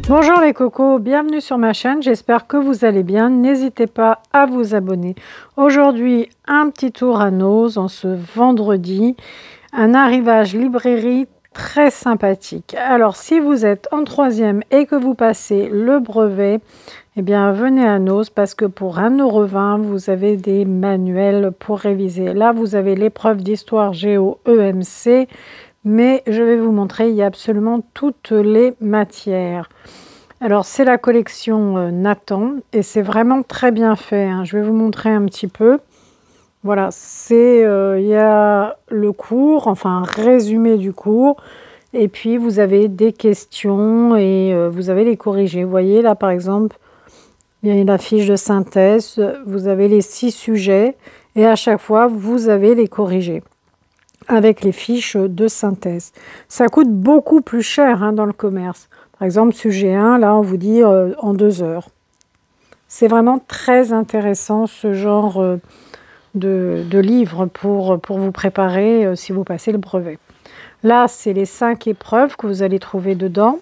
Bonjour les cocos, bienvenue sur ma chaîne, j'espère que vous allez bien. N'hésitez pas à vous abonner. Aujourd'hui, un petit tour à Noz en ce vendredi, un arrivage librairie très sympathique. Alors si vous êtes en troisième et que vous passez le brevet, eh bien venez à Noz parce que pour 1,20 €, vous avez des manuels pour réviser. Là, vous avez l'épreuve d'histoire géo EMC, mais je vais vous montrer, il y a absolument toutes les matières. Alors c'est la collection Nathan et c'est vraiment très bien fait, hein. Je vais vous montrer un petit peu. Voilà, il y a le cours, enfin un résumé du cours, et puis vous avez des questions et vous avez les corrigés. Vous voyez là par exemple, il y a la fiche de synthèse, vous avez les 6 sujets et à chaque fois vous avez les corrigés avec les fiches de synthèse. Ça coûte beaucoup plus cher, hein, dans le commerce. Par exemple, sujet 1, là, on vous dit en 2 heures. C'est vraiment très intéressant ce genre de livre pour vous préparer si vous passez le brevet. Là, c'est les 5 épreuves que vous allez trouver dedans.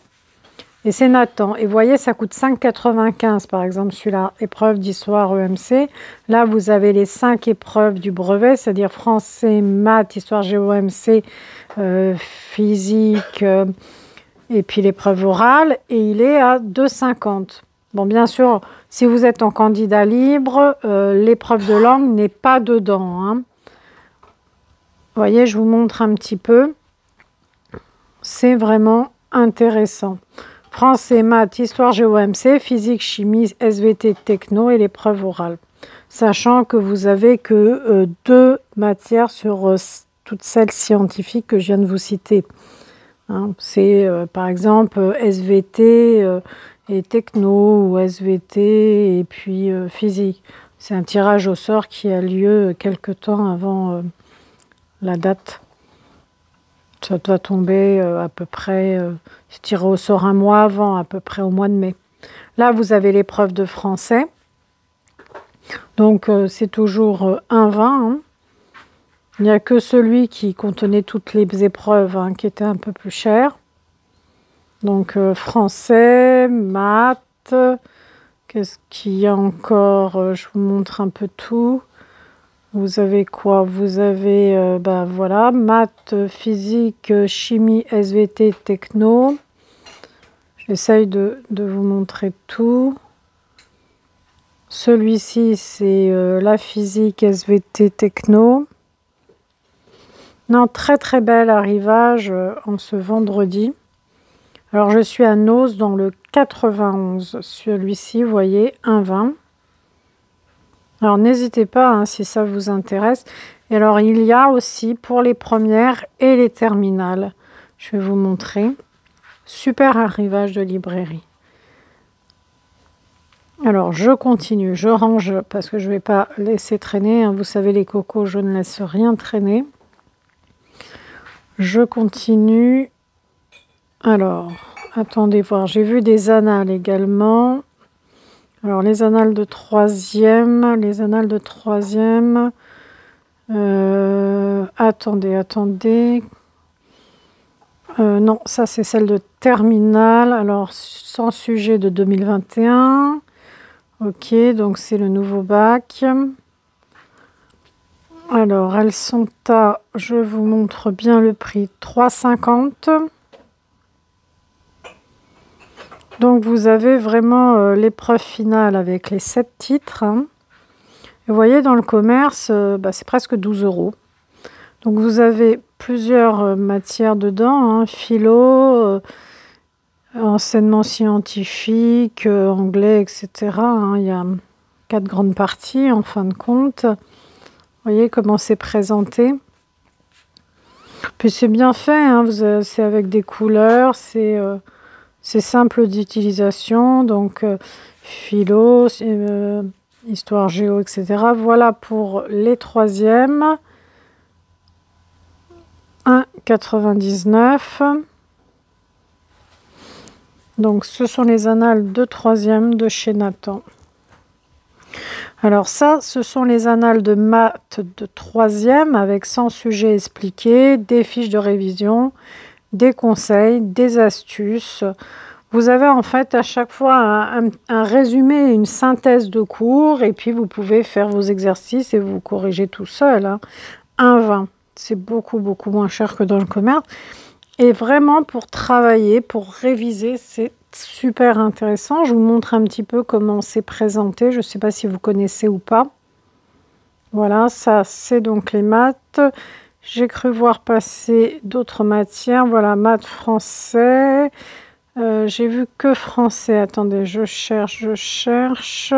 Et c'est Nathan. Et vous voyez, ça coûte 5,95 par exemple, celui-là, épreuve d'histoire EMC. Là, vous avez les 5 épreuves du brevet, c'est-à-dire français, maths, histoire géo EMC, physique, et puis l'épreuve orale. Et il est à 2,50. Bon, bien sûr, si vous êtes en candidat libre, l'épreuve de langue n'est pas dedans, hein. Vous voyez, je vous montre un petit peu. C'est vraiment intéressant. Français, maths, histoire géo EMC, physique, chimie, SVT, techno et l'épreuve orale. Sachant que vous avez que 2 matières sur toutes celles scientifiques que je viens de vous citer. Hein, c'est par exemple SVT et techno ou SVT et puis physique. C'est un tirage au sort qui a lieu quelque temps avant la date. Ça doit tomber à peu près, c'est tiré au sort un mois avant, à peu près au mois de mai. Là, vous avez l'épreuve de français. Donc, c'est toujours 1,20 €. Hein. Il n'y a que celui qui contenait toutes les épreuves, hein, qui était un peu plus cher. Donc, français, maths. Qu'est-ce qu'il y a encore? Je vous montre un peu tout. Vous avez quoi? Vous avez, voilà, maths, physique, chimie, SVT, techno. J'essaye de vous montrer tout. Celui-ci, c'est la physique, SVT, techno. Non, très très bel arrivage en ce vendredi. Alors, je suis à Noz dans le 91. Celui-ci, vous voyez, 1,20 €. Alors, n'hésitez pas, hein, si ça vous intéresse. Et alors, il y a aussi pour les premières et les terminales. Je vais vous montrer. Super arrivage de librairie. Alors, je continue. Je range parce que je ne vais pas laisser traîner, hein. Vous savez, les cocos, je ne laisse rien traîner. Je continue. Alors, attendez voir. J'ai vu des annales également. Alors, les annales de troisième, attendez. Non, ça c'est celle de terminale. Alors, sans sujet de 2021. Ok, donc c'est le nouveau bac. Alors, elles sont à, je vous montre bien le prix, 3,50 €. Donc, vous avez vraiment l'épreuve finale avec les 7 titres. Hein. Et vous voyez, dans le commerce, c'est presque 12 €. Donc, vous avez plusieurs matières dedans, hein, philo, enseignement scientifique, anglais, etc. Hein. Il y a 4 grandes parties, en fin de compte. Vous voyez comment c'est présenté. Puis, c'est bien fait, hein, c'est avec des couleurs, c'est simple d'utilisation, donc philo, histoire géo, etc. Voilà pour les troisièmes. 1,99 €. Donc, ce sont les annales de troisième de chez Nathan. Alors ça, ce sont les annales de maths de troisième avec 100 sujets expliqués, des fiches de révision, des conseils, des astuces. Vous avez en fait à chaque fois un résumé, une synthèse de cours, et puis vous pouvez faire vos exercices et vous corriger tout seul, hein. 1,20, c'est beaucoup moins cher que dans le commerce. Et vraiment pour travailler, pour réviser, c'est super intéressant. Je vous montre un petit peu comment c'est présenté. Je ne sais pas si vous connaissez ou pas. Voilà, ça c'est donc les maths. J'ai cru voir passer d'autres matières. Voilà, maths, français. J'ai vu que français. Attendez, je cherche.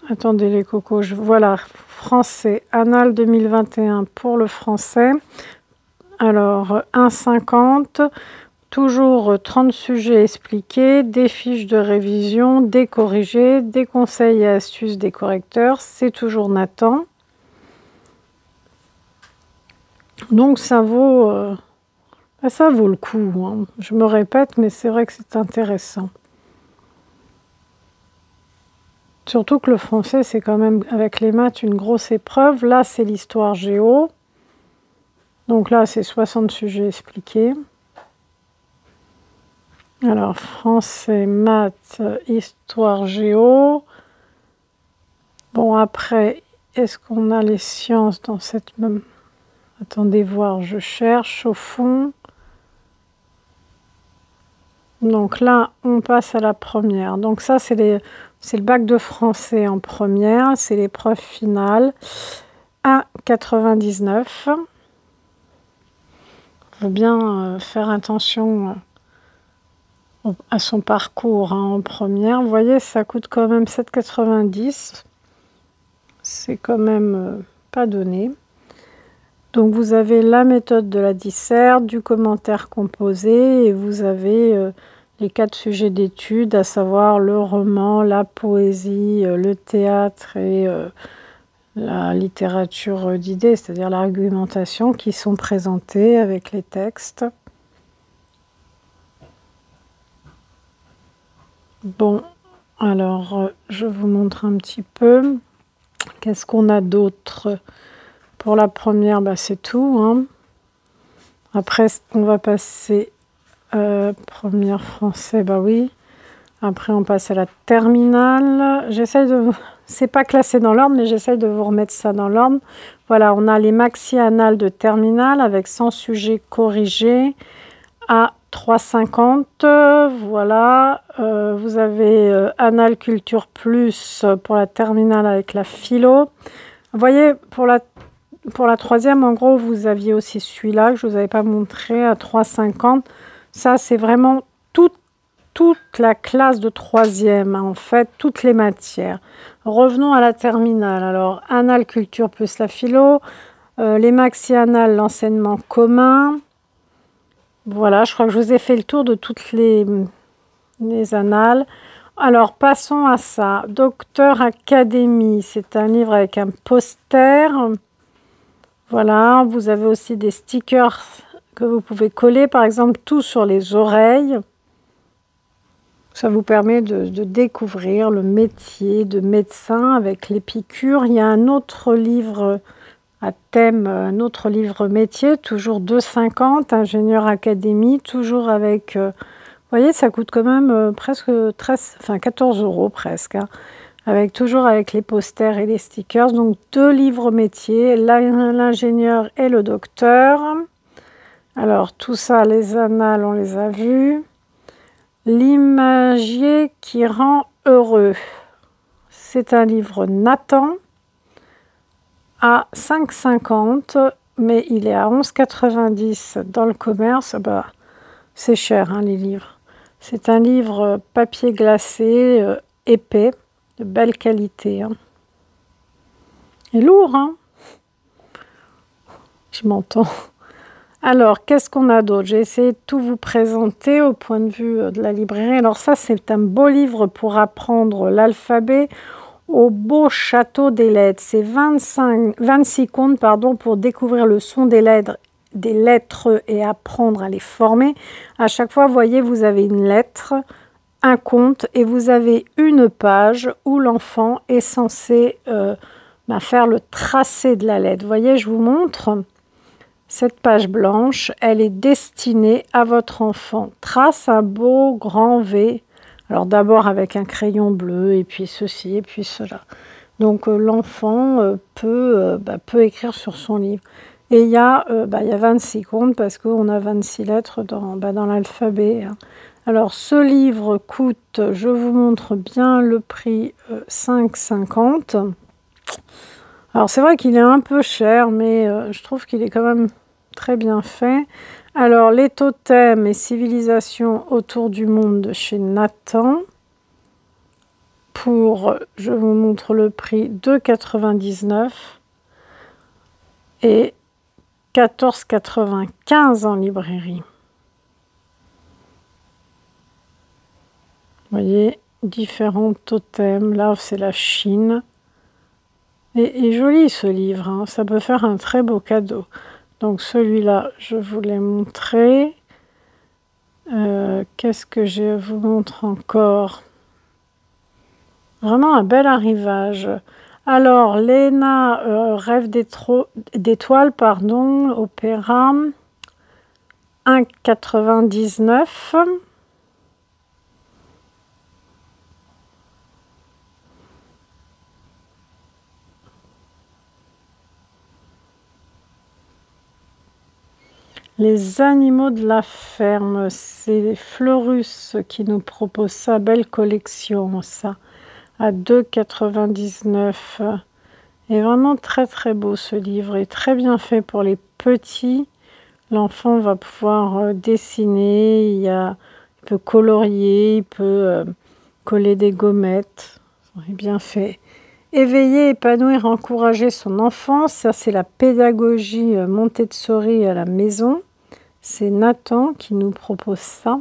Attendez les cocos. Voilà, français, Annales 2021 pour le français. Alors, 1,50. Toujours 30 sujets expliqués, des fiches de révision, des corrigés, des conseils et astuces des correcteurs. C'est toujours Nathan. Donc ça vaut le coup, hein. Je me répète, mais c'est vrai que c'est intéressant. Surtout que le français, c'est quand même, avec les maths, une grosse épreuve. Là, c'est l'histoire géo. Donc là, c'est 60 sujets expliqués. Alors, français, maths, histoire, géo. Bon, après, est-ce qu'on a les sciences dans cette même... Attendez voir, je cherche au fond. Donc là, on passe à la première. Donc ça, c'est le bac de français en première. C'est l'épreuve finale. 1,99. Il faut bien faire attention à son parcours, hein, en première. Vous voyez, ça coûte quand même 7,90. C'est quand même pas donné. Donc vous avez la méthode de la disserte, du commentaire composé, et vous avez les 4 sujets d'études, à savoir le roman, la poésie, le théâtre et la littérature d'idées, c'est-à-dire l'argumentation, qui sont présentés avec les textes. Bon, alors je vous montre un petit peu. Qu'est-ce qu'on a d'autre? Pour la première, bah, c'est tout, hein. Après, on va passer première français, bah oui. Après, on passe à la terminale. J'essaye de... C'est pas classé dans l'ordre, mais j'essaye de vous remettre ça dans l'ordre. Voilà, on a les maxi-annales de terminale avec 100 sujets corrigés à 3,50. Voilà, vous avez Annales Culture Plus pour la terminale avec la philo. Vous voyez, pour la troisième, en gros, vous aviez aussi celui-là que je ne vous avais pas montré à 3,50. Ça, c'est vraiment toute la classe de troisième, hein, en fait, toutes les matières. Revenons à la terminale. Alors, Annales Culture plus la philo, les maxi-annales, l'enseignement commun. Voilà, je crois que je vous ai fait le tour de toutes les annales. Alors, passons à ça. Docteur Académie, c'est un livre avec un poster. Voilà, vous avez aussi des stickers que vous pouvez coller, par exemple, tout sur les oreilles. Ça vous permet de découvrir le métier de médecin avec les piqûres. Il y a un autre livre à thème, un autre livre métier, toujours 2,50, ingénieur académie, toujours avec... vous voyez, ça coûte quand même presque 14 € presque, hein, toujours avec les posters et les stickers. Donc 2 livres métiers, l'ingénieur et le docteur. Alors tout ça, les annales, on les a vus. L'imagier qui rend heureux. C'est un livre Nathan à 5,50, mais il est à 11,90 dans le commerce. Bah, c'est cher, hein, les livres. C'est un livre papier glacé, épais, de belle qualité, hein. Et lourd, hein. Je m'entends. Alors, qu'est-ce qu'on a d'autre? J'ai essayé de tout vous présenter au point de vue de la librairie. Alors ça, c'est un beau livre pour apprendre l'alphabet au beau château des lettres. C'est 26 contes pour découvrir le son des lettres et apprendre à les former. À chaque fois, vous voyez, vous avez une lettre, un conte, et vous avez une page où l'enfant est censé faire le tracé de la lettre. Vous voyez, je vous montre. Cette page blanche, elle est destinée à votre enfant. Trace un beau grand V. Alors d'abord avec un crayon bleu, et puis ceci, et puis cela. Donc l'enfant peut écrire sur son livre. Et il y a 26 comptes parce qu'on a 26 lettres dans l'alphabet. Hein. Alors ce livre coûte, je vous montre bien le prix, 5,50 €. Alors c'est vrai qu'il est un peu cher, mais je trouve qu'il est quand même très bien fait. Alors les totems et civilisations autour du monde de chez Nathan. Pour, je vous montre le prix, 2,99 € et 14,95 € en librairie. Vous voyez, différents totems. Là, c'est la Chine. Et joli ce livre, hein. Ça peut faire un très beau cadeau. Donc celui-là, je vous l'ai montré. Qu'est-ce que je vous montre encore? Vraiment un bel arrivage. Alors, Léna rêve d'étoiles, pardon, opéra, 1,99 €. Les animaux de la ferme, c'est Fleurus qui nous propose sa belle collection, ça, à 2,99 €. Et vraiment très très beau ce livre, et très bien fait pour les petits. L'enfant va pouvoir dessiner, il peut colorier, il peut coller des gommettes, c'est bien fait. Éveiller, épanouir, encourager son enfant, ça c'est la pédagogie Montessori à la maison. C'est Nathan qui nous propose ça.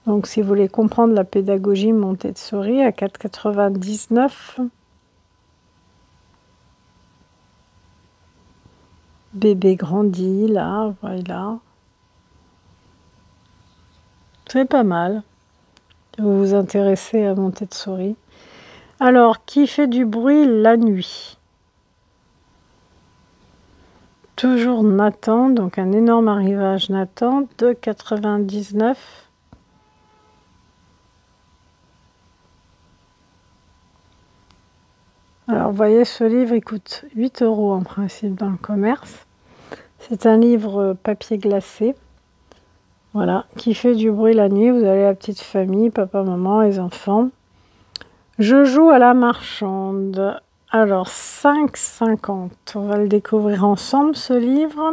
Donc si vous voulez comprendre la pédagogie Montessori, à 4,99 €. Bébé grandit, là, voilà. C'est pas mal. Vous vous intéressez à Montessori. Alors, qui fait du bruit la nuit? Toujours Nathan, donc un énorme arrivage Nathan, 2,99 €. Alors, vous voyez, ce livre, il coûte 8 € en principe dans le commerce. C'est un livre papier glacé. Voilà, qui fait du bruit la nuit. Vous avez la petite famille, papa, maman, les enfants. Je joue à la marchande. Alors, 5,50 €. On va le découvrir ensemble, ce livre.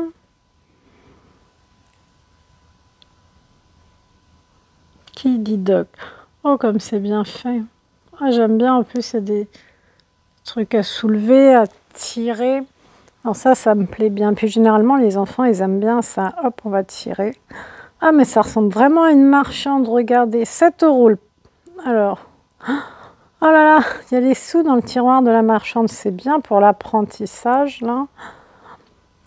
Qui dit doc? Oh, comme c'est bien fait. Ah, j'aime bien. En plus, il y a des trucs à soulever, à tirer. Alors ça me plaît bien. Puis généralement, les enfants, ils aiment bien ça. Hop, on va tirer. Ah, mais ça ressemble vraiment à une marchande. Regardez, 7 €. Alors... Oh là là, il y a les sous dans le tiroir de la marchande, c'est bien pour l'apprentissage, là.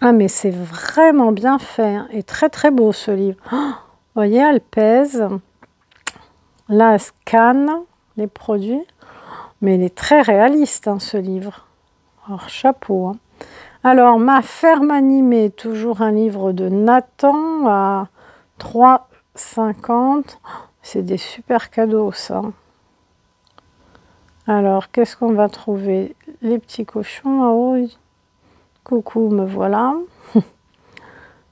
Ah, mais c'est vraiment bien fait, hein, et très très beau ce livre. Oh, vous voyez, elle pèse. Là, elle scanne les produits. Mais il est très réaliste, hein, ce livre. Alors, chapeau. Hein. Alors, Ma ferme animée, toujours un livre de Nathan à 3,50 €. C'est des super cadeaux, ça. Alors, qu'est-ce qu'on va trouver? Les petits cochons en haut. Coucou, me voilà.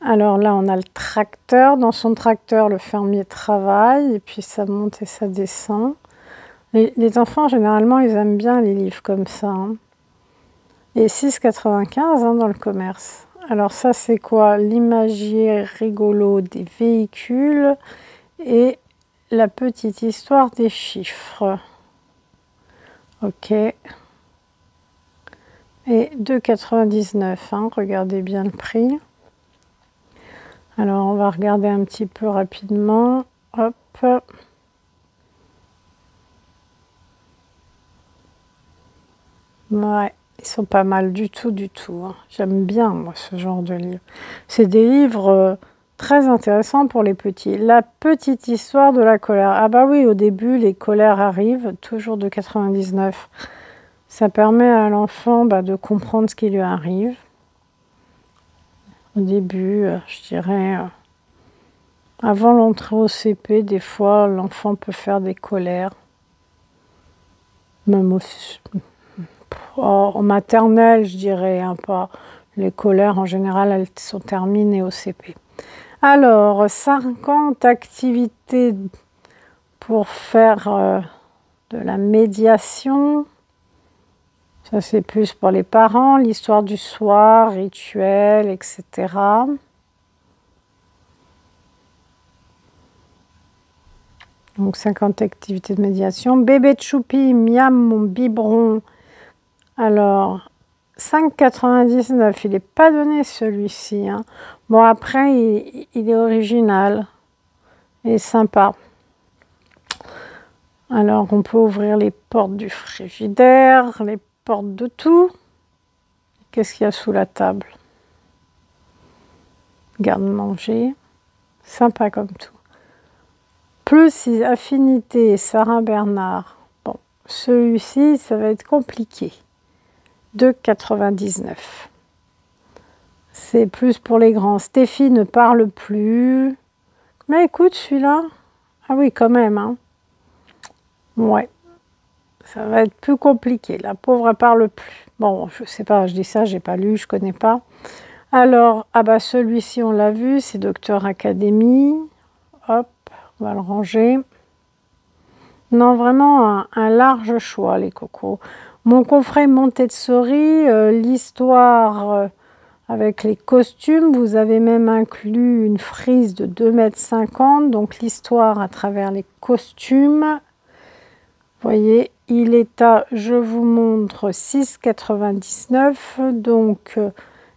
Alors là, on a le tracteur. Dans son tracteur, le fermier travaille. Et puis, ça monte et ça descend. Les enfants, généralement, ils aiment bien les livres comme ça. Hein. Et 6,95 € hein, dans le commerce. Alors ça, c'est quoi? L'imagier rigolo des véhicules et la petite histoire des chiffres. Ok. Et 2,99 €, hein, regardez bien le prix. Alors, on va regarder un petit peu rapidement. Hop. Ouais, ils sont pas mal du tout, du tout. Hein. J'aime bien, moi, ce genre de livre. C'est des livres très intéressants pour les petits. La petite histoire de la colère. Ah bah oui, au début, les colères arrivent, toujours de 99. Ça permet à l'enfant de comprendre ce qui lui arrive. au début, je dirais, avant l'entrée au CP, des fois, l'enfant peut faire des colères. Même en maternelle, je dirais, hein, pas. Les colères, en général, elles sont terminées au CP. Alors, 50 activités pour faire de la médiation. Ça, c'est plus pour les parents. L'histoire du soir, rituel, etc. Donc, 50 activités de médiation. Bébé Choupi, miam, mon biberon. Alors, 5,99. Il n'est pas donné celui-ci. Hein. Bon, après, il est original et sympa. Alors, on peut ouvrir les portes du frigidaire, les portes de tout. Qu'est-ce qu'il y a sous la table? Garde-manger. Sympa comme tout. Plus affinité, Sarah Bernard. Bon, celui-ci, ça va être compliqué. 2,99. C'est plus pour les grands. Stéphie ne parle plus. Mais écoute, celui-là. Ah oui, quand même. Hein. Ouais. Ça va être plus compliqué. La pauvre, elle parle plus. Bon, je sais pas, je dis ça, j'ai pas lu, je connais pas. Alors, ah bah celui-ci, on l'a vu, c'est Docteur Academy. Hop, on va le ranger. Non, vraiment un large choix, les cocos. Mon coffret Montessori, l'histoire avec les costumes. Vous avez même inclus une frise de 2,50 m. Donc, l'histoire à travers les costumes. Vous voyez, il est à, je vous montre, 6,99 €. Donc,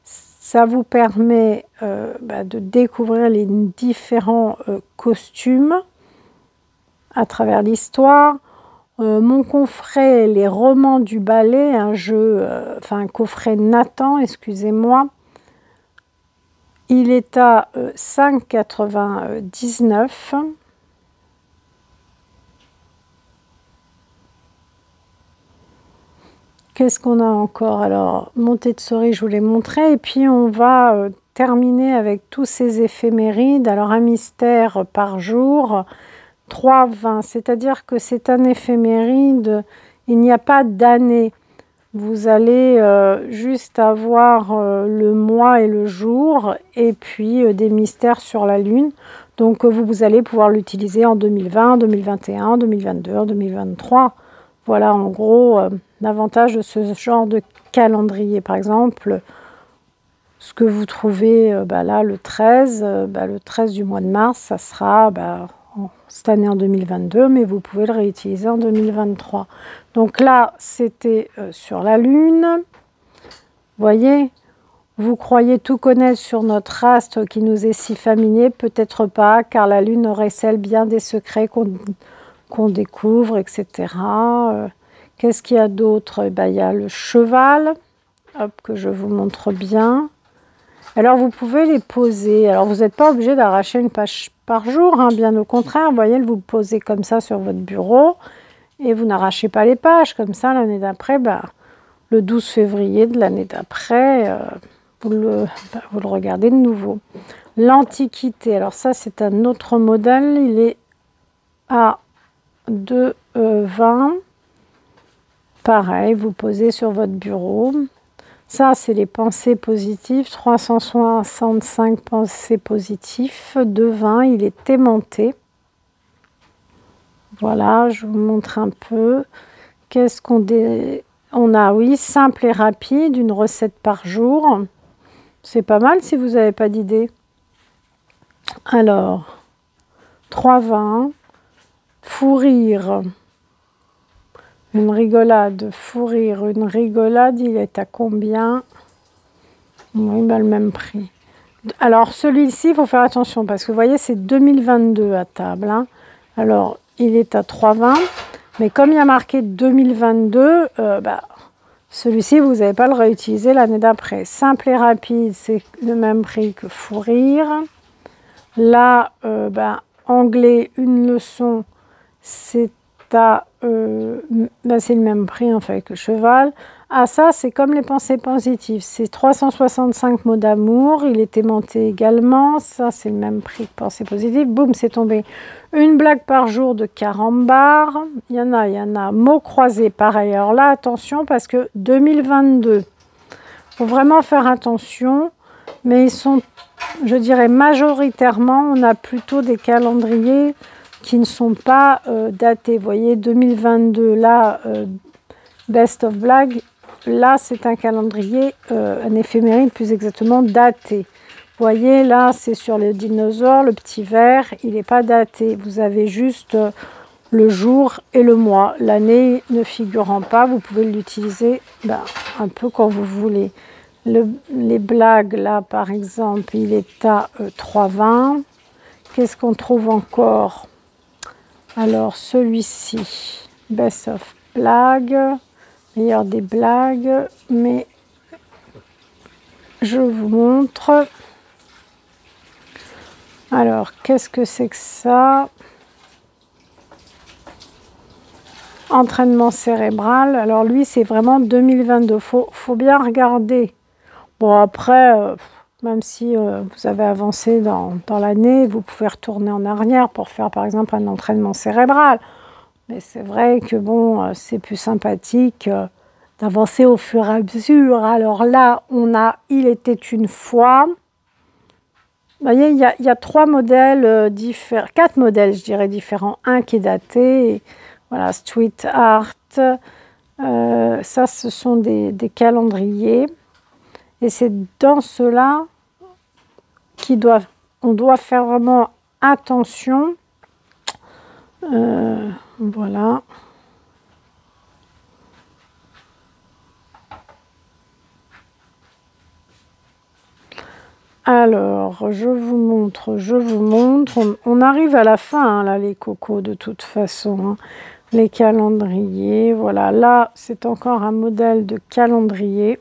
ça vous permet de découvrir les différents costumes à travers l'histoire. Mon coffret, les romans du ballet, un jeu, un coffret Nathan, excusez-moi. Il est à 5,99 €. Qu'est-ce qu'on a encore? Alors, Montessori, je vous l'ai montré. Et puis, on va terminer avec tous ces éphémérides. Alors, un mystère par jour, 3,20. C'est-à-dire que c'est un éphéméride, il n'y a pas d'année. Vous allez juste avoir le mois et le jour, et puis des mystères sur la Lune. Donc, vous allez pouvoir l'utiliser en 2020, 2021, 2022, 2023. Voilà, en gros, l'avantage de ce genre de calendrier. Par exemple, ce que vous trouvez là, le 13, le 13 du mois de mars, ça sera cette année en 2022, mais vous pouvez le réutiliser en 2023. Donc là, c'était sur la Lune. Vous voyez, vous croyez tout connaître sur notre astre qui nous est si familier, peut-être pas, car la Lune recèle bien des secrets qu'on découvre, etc. Qu'est-ce qu'il y a d'autre? Il y a le cheval, hop, que je vous montre bien. Alors, vous pouvez les poser. Alors, vous n'êtes pas obligé d'arracher une page par jour, hein, bien au contraire. Vous voyez, vous posez comme ça sur votre bureau et vous n'arrachez pas les pages. Comme ça, l'année d'après, le 12 février de l'année d'après, vous le regardez de nouveau. L'Antiquité. Alors, ça, c'est un autre modèle. Il est à 2,20 €. Pareil, vous posez sur votre bureau. Ça, c'est les pensées positives. 365 pensées positives. 2,20 €. Il est aimanté. Voilà, je vous montre un peu. Qu'est-ce qu'on on a? Oui, simple et rapide, une recette par jour. C'est pas mal si vous n'avez pas d'idée. Alors, 3,20 €. Fou rire. Une rigolade, fou rire, une rigolade, il est à combien? Oui, le même prix. Alors, celui-ci, il faut faire attention parce que vous voyez, c'est 2022 à table. Hein. Alors, il est à 3,20 €. Mais comme il y a marqué 2022, celui-ci, vous n'allez pas le réutiliser l'année d'après. Simple et rapide, c'est le même prix que fou rire. Là, anglais, une leçon, c'est à... ben c'est le même prix en fait que cheval. Ah ça, c'est comme les pensées positives. C'est 365 mots d'amour. Il est aimanté également. Ça, c'est le même prix que pensées positives. Boum, c'est tombé. Une blague par jour de Carambar. Il y en a. Mots croisés, pareil. Alors là, attention, parce que 2022, faut vraiment faire attention. Mais ils sont, je dirais, majoritairement, on a plutôt des calendriers qui ne sont pas datés. Vous voyez, 2022, là, Best of Blague. Là, c'est un calendrier, un éphéméride plus exactement daté. Vous voyez, là, c'est sur le dinosaure, le petit vert, il n'est pas daté. Vous avez juste le jour et le mois. L'année ne figurant pas, vous pouvez l'utiliser un peu quand vous voulez. Les blagues, là, par exemple, il est à 3,20. Qu'est-ce qu'on trouve encore? Alors, celui-ci, Best of Blague. Meilleur des blagues, mais je vous montre. Alors, qu'est-ce que c'est que ça? Entraînement cérébral. Alors lui, c'est vraiment 2022. Faut bien regarder. Bon, après, même si vous avez avancé dans l'année, vous pouvez retourner en arrière pour faire, par exemple, un entraînement cérébral. Mais c'est vrai que bon, c'est plus sympathique d'avancer au fur et à mesure. Alors là, on a « Il était une fois ». Vous voyez, il y a 3 modèles différents, 4 modèles, je dirais, différents. Un qui est daté, voilà, Street Art. Ça, ce sont des calendriers. Et c'est dans cela on doit faire vraiment attention. Voilà. Alors, je vous montre. On arrive à la fin, hein, là, les cocos, de toute façon. Hein. Les calendriers, voilà. Là, c'est encore un modèle de calendrier.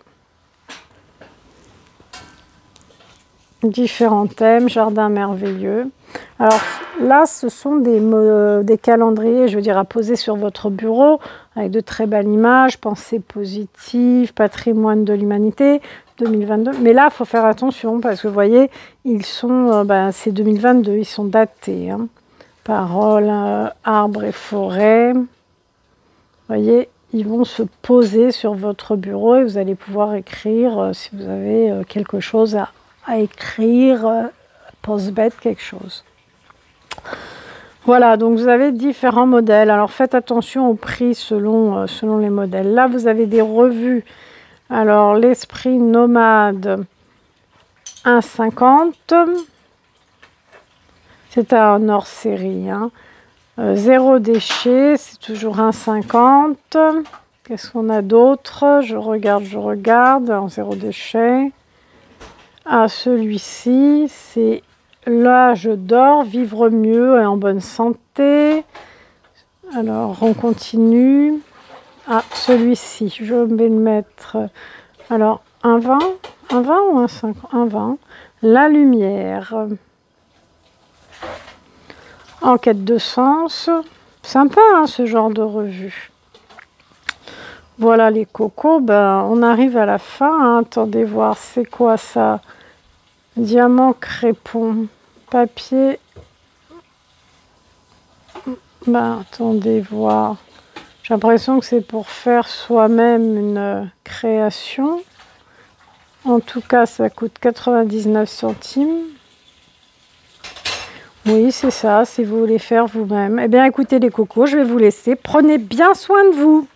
Différents thèmes, jardin merveilleux. Alors là, ce sont des calendriers, je veux dire, à poser sur votre bureau, avec de très belles images, pensées positives, patrimoine de l'humanité, 2022. Mais là, il faut faire attention, parce que vous voyez, ils sont, c'est 2022, ils sont datés. Hein. Paroles, arbres et forêts. Vous voyez, ils vont se poser sur votre bureau et vous allez pouvoir écrire, si vous avez quelque chose à écrire, post-bête, quelque chose. Voilà, donc vous avez différents modèles. Alors faites attention au prix selon les modèles. Là, vous avez des revues. Alors, l'Esprit Nomade, 1,50. C'est un hors série. Hein. Zéro déchet, c'est toujours 1,50. Qu'est-ce qu'on a d'autre? Je regarde. En zéro déchet. Ah, celui-ci, c'est l'âge d'or, vivre mieux et en bonne santé. Alors, on continue. Ah, celui-ci, je vais le mettre. Alors, un 20 ou un 5? Un 20. La lumière. En quête de sens. Sympa, hein, ce genre de revue. Voilà les cocos, on arrive à la fin. Hein. Attendez voir, c'est quoi ça? Diamant crépon, papier. Attendez voir. J'ai l'impression que c'est pour faire soi-même une création. En tout cas, ça coûte 99 centimes. Oui, c'est ça, si vous voulez faire vous-même. Eh bien, écoutez les cocos, je vais vous laisser. Prenez bien soin de vous.